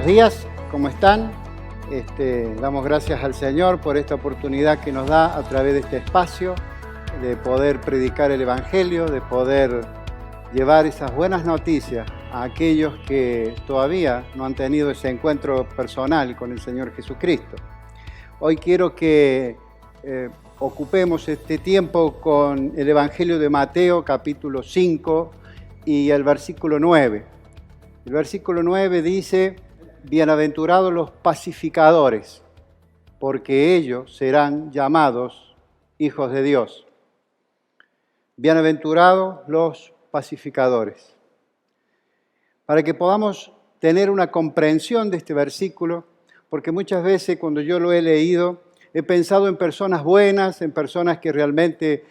Buenos días, ¿cómo están? Damos gracias al Señor por esta oportunidad que nos da a través de este espacio de poder predicar el Evangelio, de poder llevar esas buenas noticias a aquellos que todavía no han tenido ese encuentro personal con el Señor Jesucristo. Hoy quiero que ocupemos este tiempo con el Evangelio de Mateo, capítulo 5 y el versículo 9. El versículo 9 dice: bienaventurados los pacificadores, porque ellos serán llamados hijos de Dios. Bienaventurados los pacificadores. Para que podamos tener una comprensión de este versículo, porque muchas veces cuando yo lo he leído, he pensado en personas buenas, en personas que realmente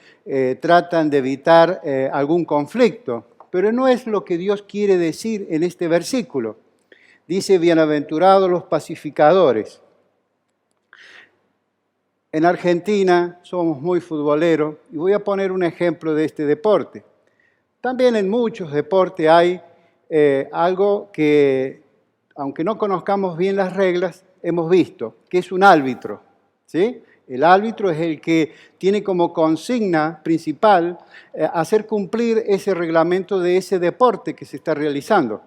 tratan de evitar algún conflicto, pero no es lo que Dios quiere decir en este versículo. Dice: bienaventurados los pacificadores. En Argentina somos muy futboleros y voy a poner un ejemplo de este deporte. También en muchos deportes hay algo que, aunque no conozcamos bien las reglas, hemos visto, que es un árbitro, ¿sí? El árbitro es el que tiene como consigna principal hacer cumplir ese reglamento de ese deporte que se está realizando.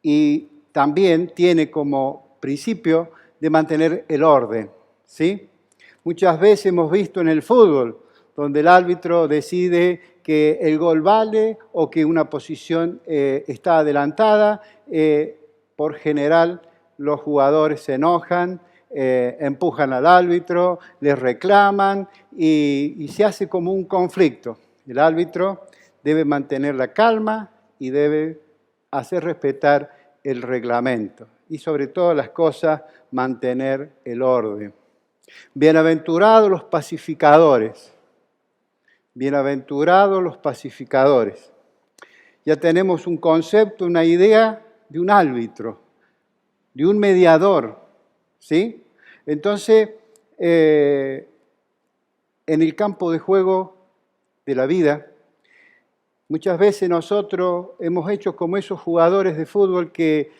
Y también tiene como principio de mantener el orden, ¿sí? Muchas veces hemos visto en el fútbol, donde el árbitro decide que el gol vale o que una posición está adelantada. Por general, los jugadores se enojan, empujan al árbitro, les reclaman y se hace como un conflicto. El árbitro debe mantener la calma y debe hacer respetar el reglamento y sobre todas las cosas mantener el orden. Bienaventurados los pacificadores. Bienaventurados los pacificadores. Ya tenemos un concepto, una idea de un árbitro, de un mediador, ¿sí? Entonces, en el campo de juego de la vida, muchas veces nosotros hemos hecho como esos jugadores de fútbol que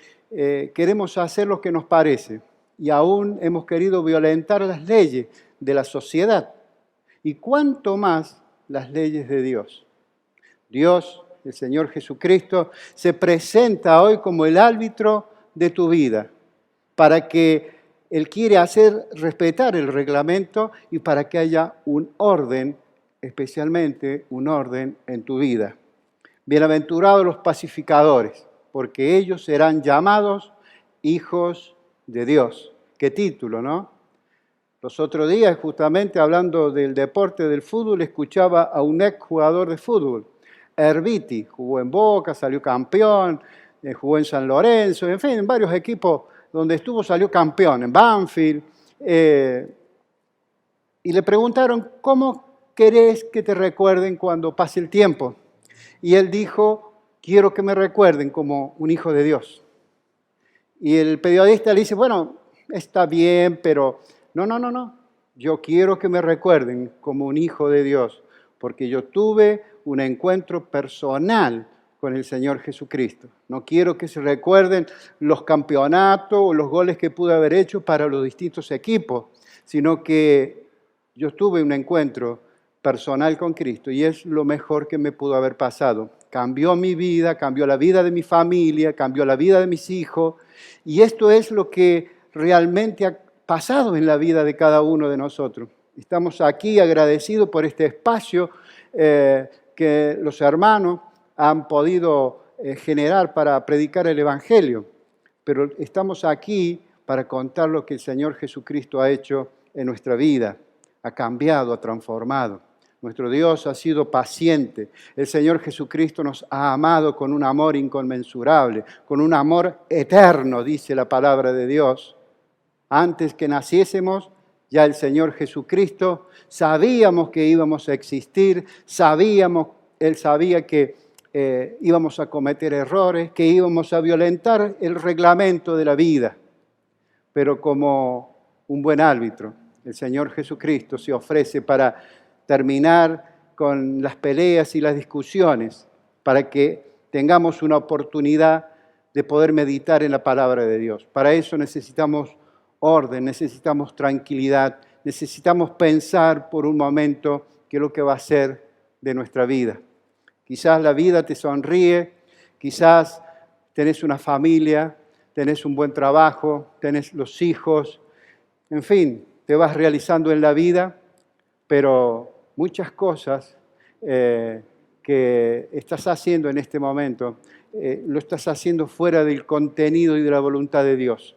queremos hacer lo que nos parece y aún hemos querido violentar las leyes de la sociedad. Y cuánto más las leyes de Dios. Dios, el Señor Jesucristo, se presenta hoy como el árbitro de tu vida, para que Él quiere hacer respetar el reglamento y para que haya un orden, especialmente un orden en tu vida. Bienaventurados los pacificadores, porque ellos serán llamados hijos de Dios. Qué título, ¿no? Los otros días, justamente hablando del deporte del fútbol, escuchaba a un ex jugador de fútbol, Erviti, jugó en Boca, salió campeón, jugó en San Lorenzo, en fin, en varios equipos donde estuvo salió campeón, en Banfield. Y le preguntaron: ¿cómo querés que te recuerden cuando pase el tiempo? Y él dijo: quiero que me recuerden como un hijo de Dios. Y el periodista le dice: bueno, está bien, pero no. Yo quiero que me recuerden como un hijo de Dios, porque yo tuve un encuentro personal con el Señor Jesucristo. No quiero que se recuerden los campeonatos o los goles que pude haber hecho para los distintos equipos, sino que yo tuve un encuentro personal con Cristo y es lo mejor que me pudo haber pasado. Cambió mi vida, cambió la vida de mi familia, cambió la vida de mis hijos, y esto es lo que realmente ha pasado en la vida de cada uno de nosotros. Estamos aquí agradecidos por este espacio que los hermanos han podido generar para predicar el Evangelio, pero estamos aquí para contar lo que el Señor Jesucristo ha hecho en nuestra vida. Ha cambiado, ha transformado. Nuestro Dios ha sido paciente. El Señor Jesucristo nos ha amado con un amor inconmensurable, con un amor eterno, dice la palabra de Dios. Antes que naciésemos, ya el Señor Jesucristo, sabíamos que íbamos a existir, Él sabía que íbamos a cometer errores, que íbamos a violentar el reglamento de la vida. Pero como un buen árbitro, el Señor Jesucristo se ofrece para terminar con las peleas y las discusiones, para que tengamos una oportunidad de poder meditar en la palabra de Dios. Para eso necesitamos orden, necesitamos tranquilidad, necesitamos pensar por un momento qué es lo que va a ser de nuestra vida. Quizás la vida te sonríe, quizás tenés una familia, tenés un buen trabajo, tenés los hijos, en fin, te vas realizando en la vida, pero muchas cosas que estás haciendo en este momento, lo estás haciendo fuera del contenido y de la voluntad de Dios.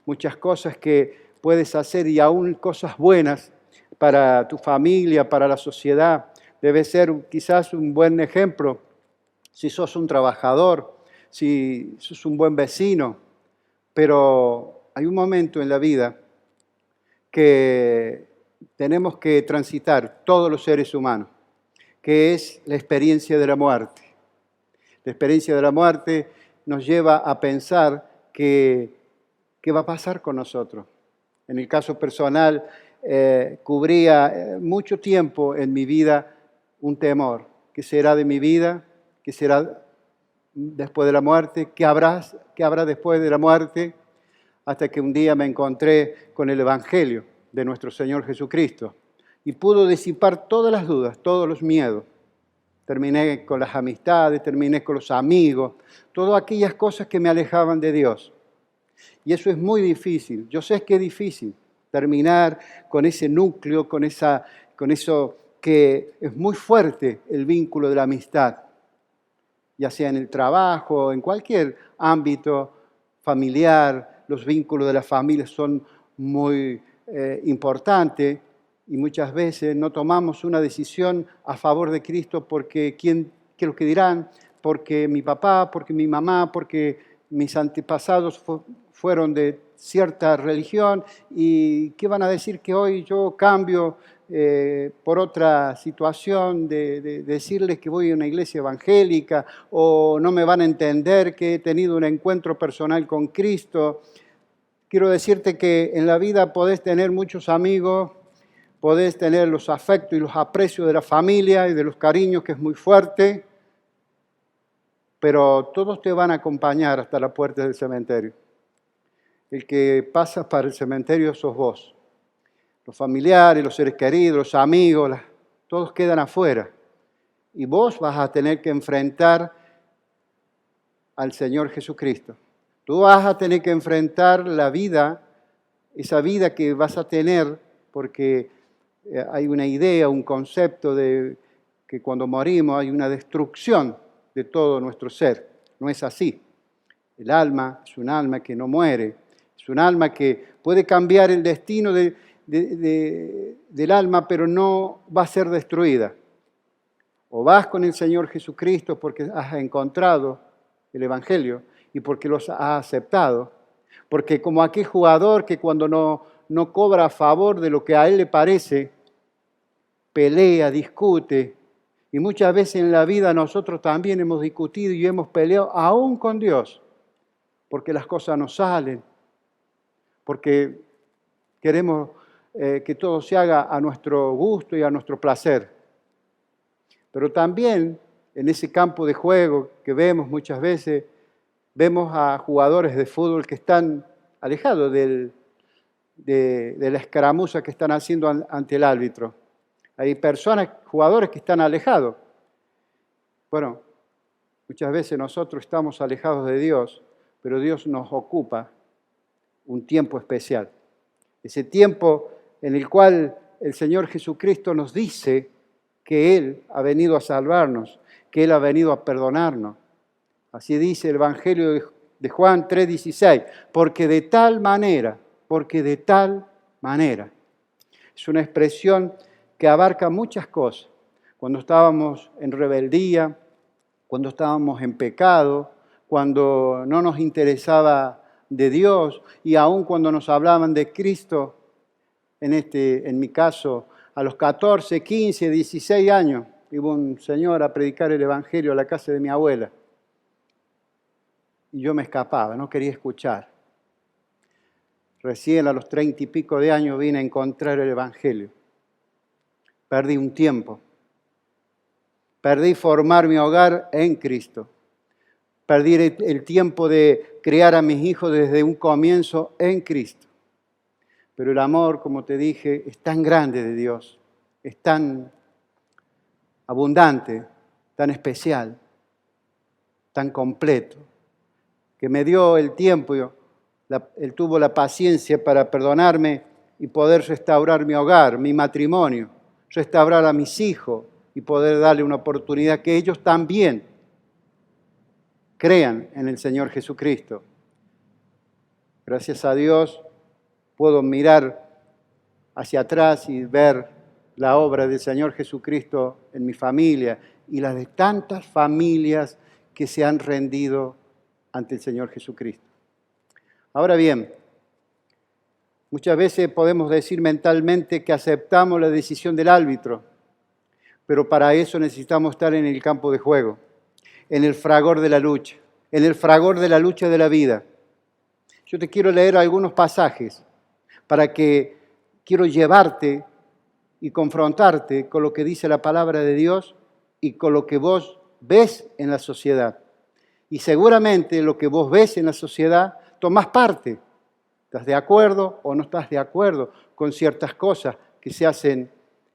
Muchas cosas que puedes hacer y aún cosas buenas para tu familia, para la sociedad. Debe ser quizás un buen ejemplo si sos un trabajador, si sos un buen vecino, pero hay un momento en la vida que tenemos que transitar todos los seres humanos, que es la experiencia de la muerte. La experiencia de la muerte nos lleva a pensar qué va a pasar con nosotros. En el caso personal, cubría mucho tiempo en mi vida un temor. ¿Qué será de mi vida? ¿Qué será después de la muerte? ¿Qué habrá después de la muerte? Hasta que un día me encontré con el Evangelio de nuestro Señor Jesucristo y pudo disipar todas las dudas, todos los miedos. Terminé con las amistades, terminé con los amigos, todas aquellas cosas que me alejaban de Dios. Y eso es muy difícil. Yo sé que es difícil terminar con ese núcleo, con eso que es muy fuerte el vínculo de la amistad, ya sea en el trabajo, en cualquier ámbito familiar. Los vínculos de la familia son muy importantes y muchas veces no tomamos una decisión a favor de Cristo porque qué es lo que dirán, porque mi papá, porque mi mamá, porque mis antepasados fueron de cierta religión y qué van a decir que hoy yo cambio por otra situación de decirles que voy a una iglesia evangélica o no me van a entender que he tenido un encuentro personal con Cristo. Quiero decirte que en la vida podés tener muchos amigos, podés tener los afectos y los aprecios de la familia y de los cariños, que es muy fuerte, pero todos te van a acompañar hasta la puerta del cementerio. El que pasa para el cementerio sos vos. Los familiares, los seres queridos, los amigos, todos quedan afuera. Y vos vas a tener que enfrentar al Señor Jesucristo. Tú vas a tener que enfrentar la vida, esa vida que vas a tener, porque hay una idea, un concepto de que cuando morimos hay una destrucción de todo nuestro ser. No es así. El alma es un alma que no muere, es un alma que puede cambiar el destino del alma, pero no va a ser destruida. O vas con el Señor Jesucristo porque has encontrado el Evangelio y porque los has aceptado, porque como aquel jugador que cuando no cobra a favor de lo que a él le parece, pelea, discute, y muchas veces en la vida nosotros también hemos discutido y hemos peleado aún con Dios, porque las cosas no salen, porque queremos que todo se haga a nuestro gusto y a nuestro placer. Pero también en ese campo de juego que vemos muchas veces, vemos a jugadores de fútbol que están alejados de la escaramuza que están haciendo ante el árbitro. Hay jugadores que están alejados. Bueno, muchas veces nosotros estamos alejados de Dios, pero Dios nos ocupa un tiempo especial. Ese tiempo en el cual el Señor Jesucristo nos dice que Él ha venido a salvarnos, que Él ha venido a perdonarnos. Así dice el Evangelio de Juan 3:16, porque de tal manera, es una expresión que abarca muchas cosas. Cuando estábamos en rebeldía, cuando estábamos en pecado, cuando no nos interesaba de Dios y aún cuando nos hablaban de Cristo, en mi caso, a los 14, 15, 16 años, iba un señor a predicar el Evangelio a la casa de mi abuela. Y yo me escapaba, no quería escuchar. Recién a los 30 y pico de años vine a encontrar el Evangelio. Perdí un tiempo. Perdí formar mi hogar en Cristo. perdí el tiempo de criar a mis hijos desde un comienzo en Cristo. Pero el amor, como te dije, es tan grande de Dios, es tan abundante, tan especial, tan completo, que me dio el tiempo, Él tuvo la paciencia para perdonarme y poder restaurar mi hogar, mi matrimonio, restaurar a mis hijos y poder darle una oportunidad que ellos también crean en el Señor Jesucristo. Gracias a Dios puedo mirar hacia atrás y ver la obra del Señor Jesucristo en mi familia y las de tantas familias que se han rendido ante el Señor Jesucristo. Ahora bien, muchas veces podemos decir mentalmente que aceptamos la decisión del árbitro, pero para eso necesitamos estar en el campo de juego, en el fragor de la lucha, en el fragor de la lucha de la vida. Yo te quiero leer algunos pasajes para que quiero llevarte y confrontarte con lo que dice la palabra de Dios y con lo que vos ves en la sociedad. Y seguramente lo que vos ves en la sociedad tomás parte. ¿Estás de acuerdo o no estás de acuerdo con ciertas cosas que se hacen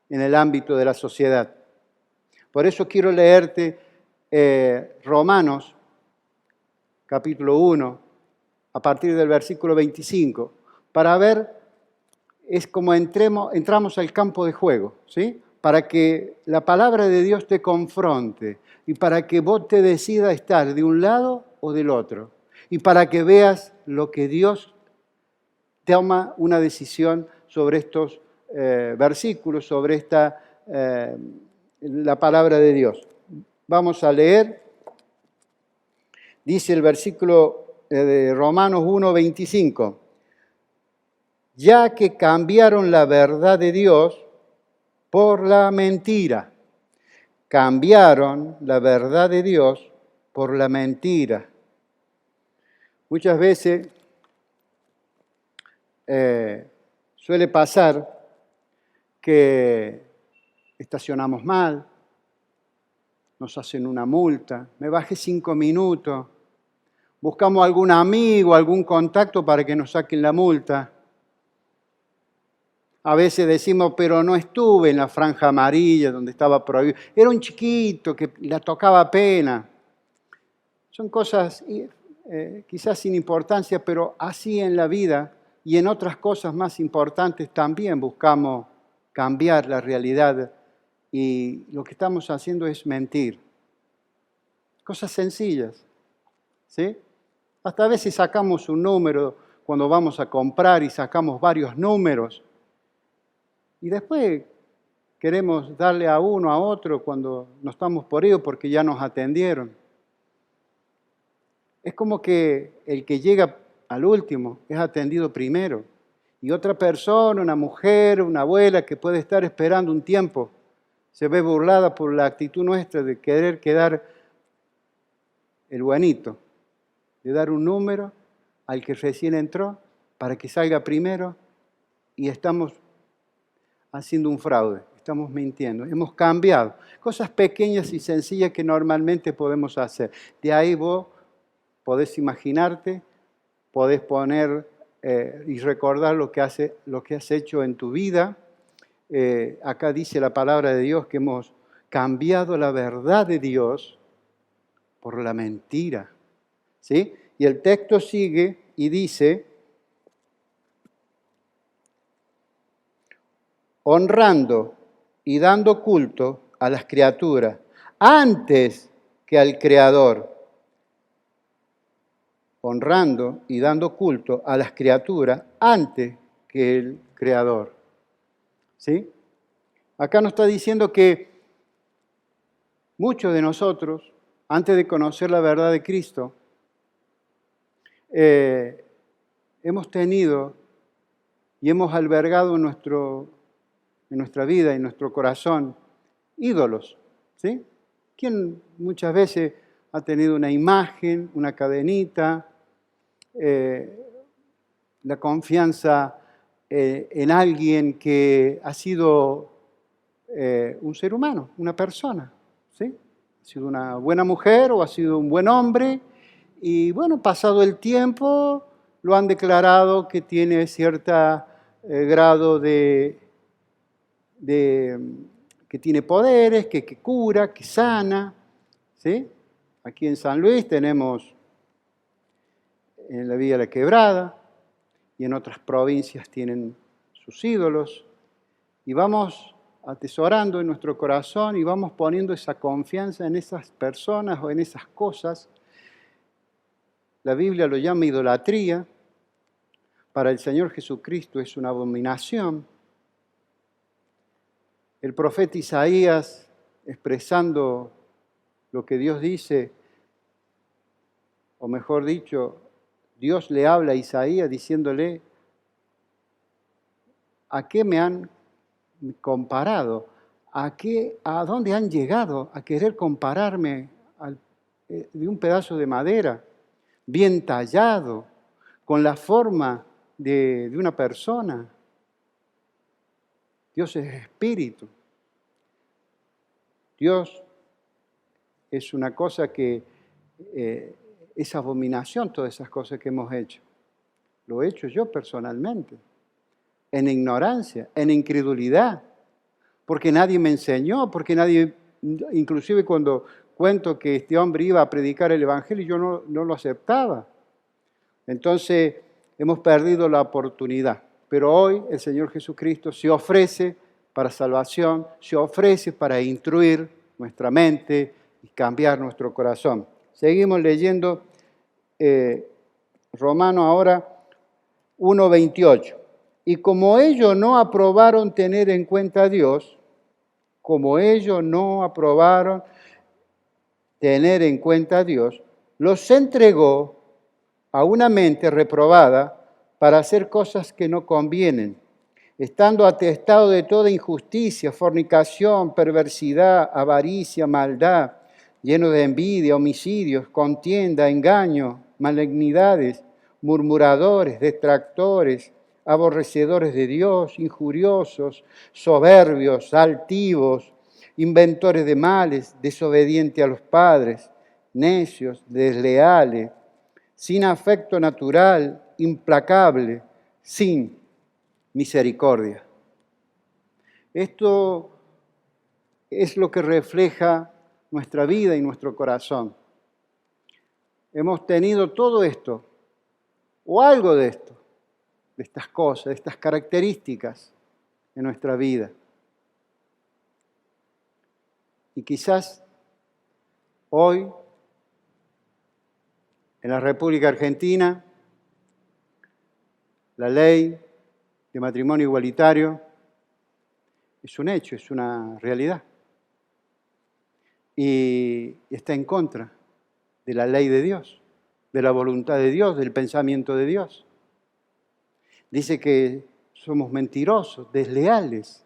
en el ámbito de la sociedad? Por eso quiero leerte Romanos, capítulo 1, a partir del versículo 25, para ver, es como entramos al campo de juego, ¿sí? Para que la palabra de Dios te confronte y para que vos te decidas estar de un lado o del otro y para que veas lo que Dios toma una decisión sobre estos versículos, sobre la palabra de Dios. Vamos a leer, dice el versículo de Romanos 1:25, ya que cambiaron la verdad de Dios por la mentira. Cambiaron la verdad de Dios por la mentira. Muchas veces suele pasar que estacionamos mal, nos hacen una multa, me bajé 5 minutos, buscamos algún amigo, algún contacto para que nos saquen la multa. A veces decimos, pero no estuve en la franja amarilla donde estaba prohibido. Era un chiquito que la tocaba apenas. Son cosas quizás sin importancia, pero así en la vida y en otras cosas más importantes también buscamos cambiar la realidad y lo que estamos haciendo es mentir. Cosas sencillas, ¿sí? Hasta a veces sacamos un número cuando vamos a comprar y sacamos varios números. Y después queremos darle a uno, a otro, cuando no estamos por ello porque ya nos atendieron. Es como que el que llega al último es atendido primero. Y otra persona, una mujer, una abuela que puede estar esperando un tiempo, se ve burlada por la actitud nuestra de querer quedar el buenito, de dar un número al que recién entró para que salga primero y estamos haciendo un fraude, estamos mintiendo, hemos cambiado. Cosas pequeñas y sencillas que normalmente podemos hacer. De ahí vos podés imaginarte, podés poner y recordar lo que has hecho en tu vida. Acá dice la palabra de Dios que hemos cambiado la verdad de Dios por la mentira, ¿sí? Y el texto sigue y dice, honrando y dando culto a las criaturas antes que al Creador. Honrando y dando culto a las criaturas antes que el Creador. ¿Sí? Acá nos está diciendo que muchos de nosotros, antes de conocer la verdad de Cristo, hemos tenido y hemos albergado en nuestra vida, en nuestro corazón, ídolos, ¿sí? ¿Quién muchas veces ha tenido una imagen, una cadenita, la confianza en alguien que ha sido un ser humano, una persona, ¿sí? Ha sido una buena mujer o ha sido un buen hombre y bueno, pasado el tiempo, lo han declarado que tiene cierto grado que tiene poderes, que cura, que sana. ¿Sí? Aquí en San Luis tenemos en la Villa La Quebrada y en otras provincias tienen sus ídolos. Y vamos atesorando en nuestro corazón y vamos poniendo esa confianza en esas personas o en esas cosas. La Biblia lo llama idolatría. Para el Señor Jesucristo es una abominación. El profeta Isaías, expresando lo que Dios dice, o mejor dicho, Dios le habla a Isaías diciéndole, ¿a qué me han comparado? ¿A dónde han llegado a querer compararme de un pedazo de madera bien tallado, con la forma de una persona? Dios es espíritu. Dios es una cosa que es abominación, todas esas cosas que hemos hecho. Lo he hecho yo personalmente, en ignorancia, en incredulidad, porque nadie me enseñó, porque nadie, inclusive cuando cuento que este hombre iba a predicar el Evangelio, yo no lo aceptaba. Entonces hemos perdido la oportunidad. Pero hoy el Señor Jesucristo se ofrece para salvación, se ofrece para instruir nuestra mente y cambiar nuestro corazón. Seguimos leyendo Romanos ahora 1:28. Y como ellos no aprobaron tener en cuenta a Dios, como ellos no aprobaron tener en cuenta a Dios, los entregó a una mente reprobada para hacer cosas que no convienen, estando atestado de toda injusticia, fornicación, perversidad, avaricia, maldad, lleno de envidia, homicidios, contienda, engaño, malignidades, murmuradores, detractores, aborrecedores de Dios, injuriosos, soberbios, altivos, inventores de males, desobedientes a los padres, necios, desleales, sin afecto natural, implacable, sin misericordia. Esto es lo que refleja nuestra vida y nuestro corazón. Hemos tenido todo esto, o algo de esto, de estas cosas, de estas características en nuestra vida. Y quizás hoy, en la República Argentina, la ley de matrimonio igualitario es un hecho, es una realidad. Y está en contra de la ley de Dios, de la voluntad de Dios, del pensamiento de Dios. Dice que somos mentirosos, desleales,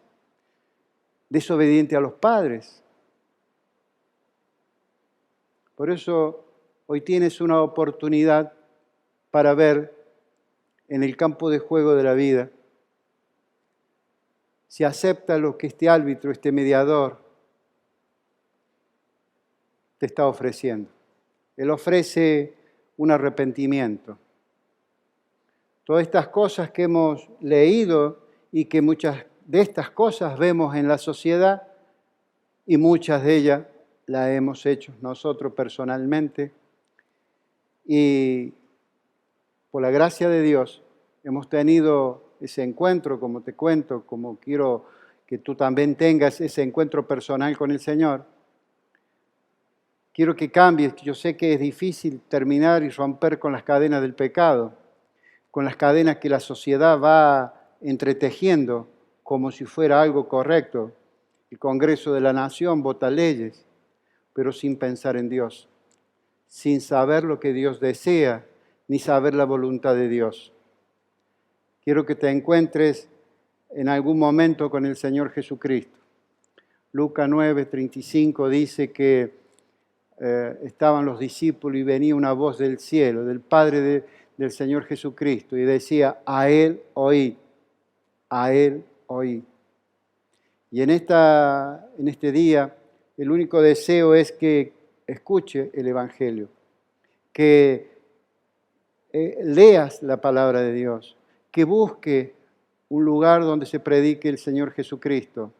desobedientes a los padres. Por eso hoy tienes una oportunidad para ver en el campo de juego de la vida si acepta lo que este árbitro, este mediador, te está ofreciendo. Él ofrece un arrepentimiento. Todas estas cosas que hemos leído y que muchas de estas cosas vemos en la sociedad y muchas de ellas las hemos hecho nosotros personalmente. Y por la gracia de Dios hemos tenido ese encuentro, como te cuento, como quiero que tú también tengas ese encuentro personal con el Señor. Quiero que cambies, yo sé que es difícil terminar y romper con las cadenas del pecado, con las cadenas que la sociedad va entretejiendo como si fuera algo correcto. El Congreso de la Nación vota leyes, pero sin pensar en Dios, sin saber lo que Dios desea, ni saber la voluntad de Dios. Quiero que te encuentres en algún momento con el Señor Jesucristo. Lucas 9:35 dice que estaban los discípulos y venía una voz del cielo, del Padre del Señor Jesucristo, y decía, a Él oí, a Él oí. Y en este día, el único deseo es que escuche el Evangelio, que leas la palabra de Dios, que busque un lugar donde se predique el Señor Jesucristo.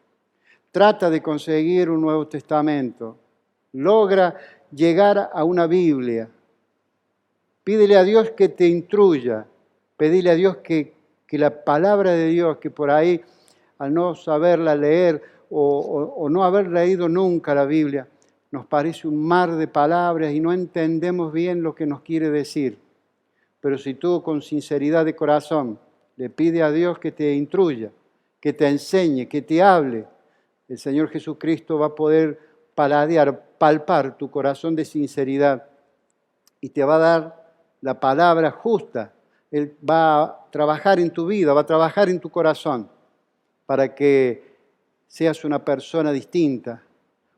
Trata de conseguir un Nuevo Testamento. Logra llegar a una Biblia. Pídele a Dios que te instruya. Pedile a Dios que la palabra de Dios, que por ahí, al no saberla leer o no haber leído nunca la Biblia, nos parece un mar de palabras y no entendemos bien lo que nos quiere decir. Pero si tú con sinceridad de corazón le pides a Dios que te instruya, que te enseñe, que te hable, el Señor Jesucristo va a poder palpar tu corazón de sinceridad y te va a dar la palabra justa. Él va a trabajar en tu vida, va a trabajar en tu corazón para que seas una persona distinta,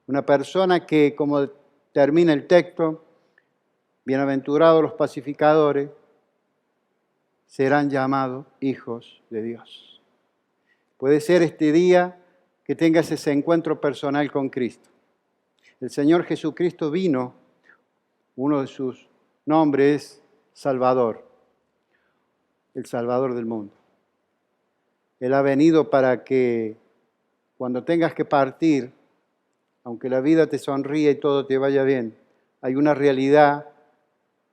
una persona que, como termina el texto, bienaventurados los pacificadores, serán llamados hijos de Dios. Puede ser este día que tengas ese encuentro personal con Cristo. El Señor Jesucristo vino, uno de sus nombres es Salvador, el Salvador del mundo. Él ha venido para que cuando tengas que partir, aunque la vida te sonríe y todo te vaya bien, hay una realidad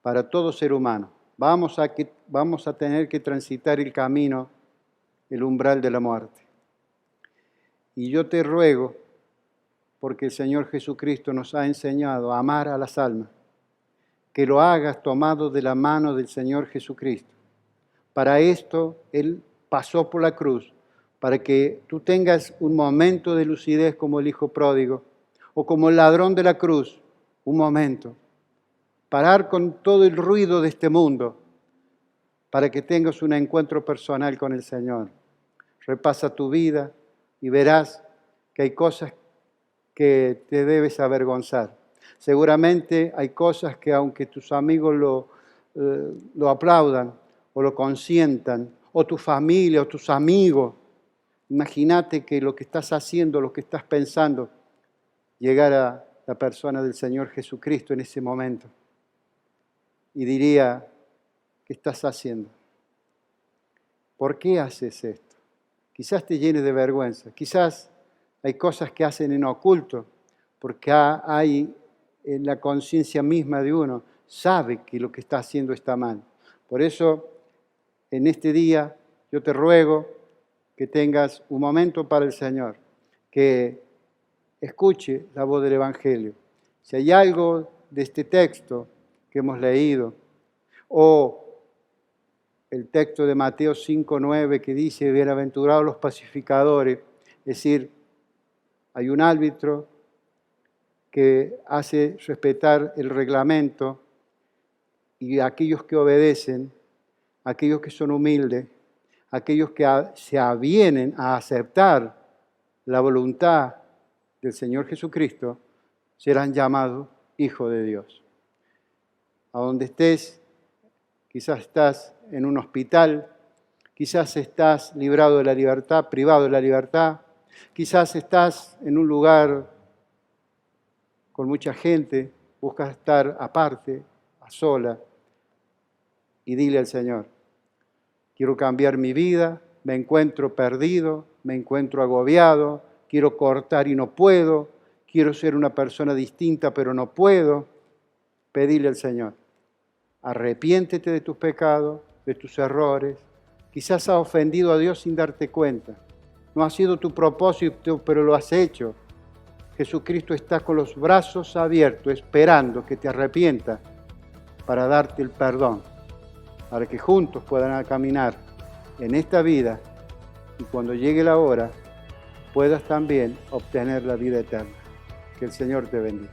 para todo ser humano. Vamos a tener que transitar el camino, el umbral de la muerte. Y yo te ruego, porque el Señor Jesucristo nos ha enseñado a amar a las almas, que lo hagas tomado de la mano del Señor Jesucristo. Para esto Él pasó por la cruz, para que tú tengas un momento de lucidez como el hijo pródigo, o como el ladrón de la cruz, un momento. Parar con todo el ruido de este mundo, para que tengas un encuentro personal con el Señor. Repasa tu vida y verás que hay cosas que te debes avergonzar. Seguramente hay cosas que aunque tus amigos lo aplaudan o lo consientan, o tu familia o tus amigos, imagínate que lo que estás haciendo, lo que estás pensando, llegara la persona del Señor Jesucristo en ese momento y diría, ¿qué estás haciendo? ¿Por qué haces esto? Quizás te llene de vergüenza, quizás hay cosas que hacen en oculto, porque hay en la conciencia misma de uno, sabe que lo que está haciendo está mal. Por eso, en este día, yo te ruego que tengas un momento para el Señor, que escuche la voz del Evangelio. Si hay algo de este texto que hemos leído, o el texto de Mateo 5:9 que dice, bienaventurados los pacificadores, es decir, hay un árbitro que hace respetar el reglamento y aquellos que obedecen, aquellos que son humildes, aquellos que se avienen a aceptar la voluntad del Señor Jesucristo, serán llamados hijos de Dios. A donde estés, quizás estás en un hospital, quizás estás librado de la libertad, privado de la libertad, quizás estás en un lugar con mucha gente, buscas estar aparte, a sola, y dile al Señor, quiero cambiar mi vida, me encuentro perdido, me encuentro agobiado, quiero cortar y no puedo, quiero ser una persona distinta pero no puedo. Pedile al Señor, arrepiéntete de tus pecados, de tus errores. Quizás has ofendido a Dios sin darte cuenta. No ha sido tu propósito, pero lo has hecho. Jesucristo está con los brazos abiertos, esperando que te arrepientas para darte el perdón, para que juntos puedan caminar en esta vida y cuando llegue la hora puedas también obtener la vida eterna. Que el Señor te bendiga.